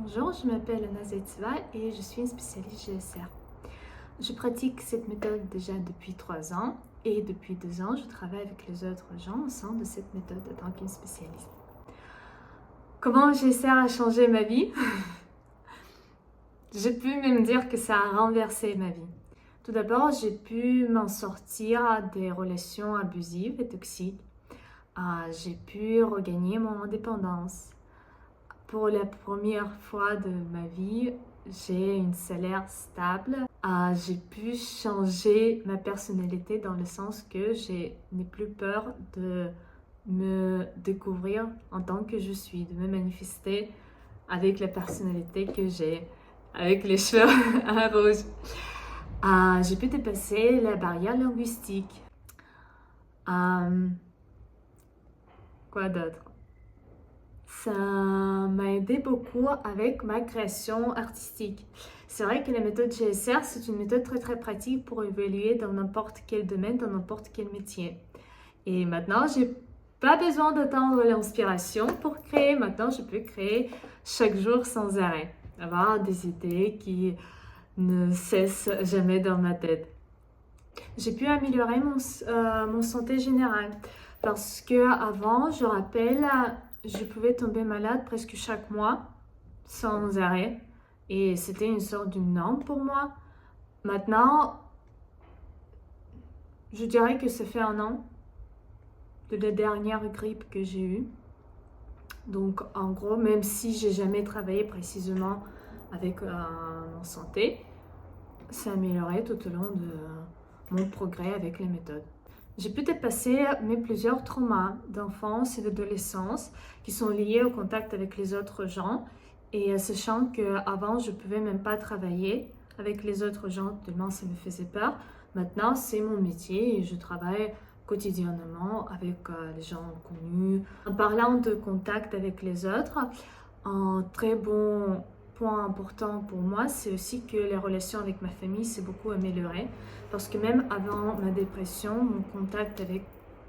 Bonjour, je m'appelle Anna Zaitseva et je suis une spécialiste GSR. Je pratique cette méthode déjà depuis 3 ans et depuis 2 ans, je travaille avec les autres gens au sein de cette méthode en tant qu'une spécialiste. Comment GSR a changé ma vie? J'ai pu même dire que ça a renversé ma vie. Tout d'abord, j'ai pu m'en sortir des relations abusives et toxiques. J'ai pu regagner mon indépendance. Pour la première fois de ma vie, j'ai un salaire stable. J'ai pu changer ma personnalité dans le sens que je n'ai plus peur de me découvrir en tant que je suis, de me manifester avec la personnalité que j'ai, avec les cheveux rouges. J'ai pu dépasser la barrière linguistique. Quoi d'autre? Ça m'a aidé beaucoup avec ma création artistique. C'est vrai que la méthode GSR, c'est une méthode très pratique pour évoluer dans n'importe quel domaine, dans n'importe quel métier. Et maintenant, j'ai pas besoin d'attendre l'inspiration pour créer. Maintenant, je peux créer chaque jour sans arrêt. Avoir des idées qui ne cessent jamais dans ma tête. J'ai pu améliorer mon santé générale parce que avant, je rappelle, je pouvais tomber malade presque chaque mois sans arrêt et c'était une sorte d'une norme pour moi. Maintenant, je dirais que ça fait 1 an de la dernière grippe que j'ai eue. Donc en gros, même si j'ai jamais travaillé précisément avec mon santé, ça a amélioré tout au long de mon progrès avec les méthodes. J'ai pu dépasser plusieurs traumas d'enfance et d'adolescence qui sont liés au contact avec les autres gens. Et sachant qu'avant, je ne pouvais même pas travailler avec les autres gens, tellement ça me faisait peur. Maintenant, c'est mon métier et je travaille quotidiennement avec les gens connus. En parlant de contact avec les autres, un très bon point important pour moi, c'est aussi que les relations avec ma famille s'est beaucoup améliorée. Parce que même avant ma dépression, mon contact avec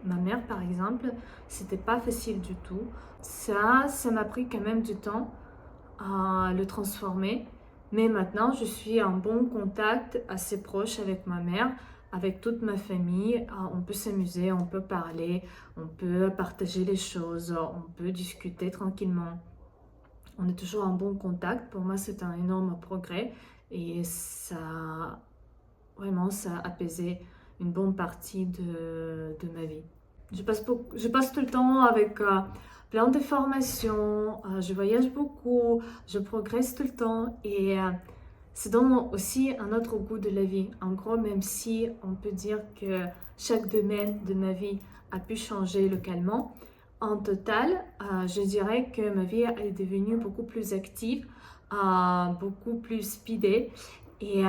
ma mère, par exemple, c'était pas facile du tout. Ça m'a pris quand même du temps à le transformer. Mais maintenant, je suis en bon contact assez proche avec ma mère, avec toute ma famille. On peut s'amuser, on peut parler, on peut partager les choses, on peut discuter tranquillement. On est toujours en bon contact. Pour moi, c'est un énorme progrès et vraiment, ça a apaisé une bonne partie de ma vie. Je passe tout le temps avec plein de formations, je voyage beaucoup, je progresse tout le temps et ça donne aussi un autre goût de la vie. En gros, même si on peut dire que chaque domaine de ma vie a pu changer localement, en total, je dirais que ma vie est devenue beaucoup plus active, beaucoup plus speedée et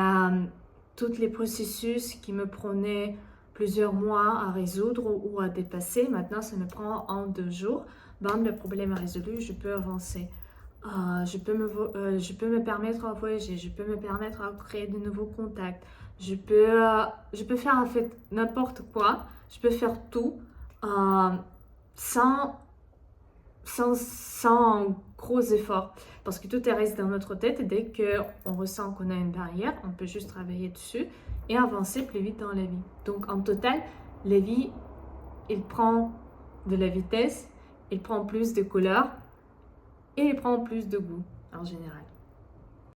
tous les processus qui me prenaient plusieurs mois à résoudre ou à dépasser, maintenant ça me prend 1-2 jours. Bam, le problème est résolu, je peux avancer. Je peux me permettre de voyager, je peux me permettre de créer de nouveaux contacts. Je peux faire en fait n'importe quoi, je peux faire tout sans gros efforts. Parce que tout reste dans notre tête et dès qu'on ressent qu'on a une barrière, on peut juste travailler dessus et avancer plus vite dans la vie. Donc en total, la vie, il prend de la vitesse, il prend plus de couleurs et il prend plus de goût en général.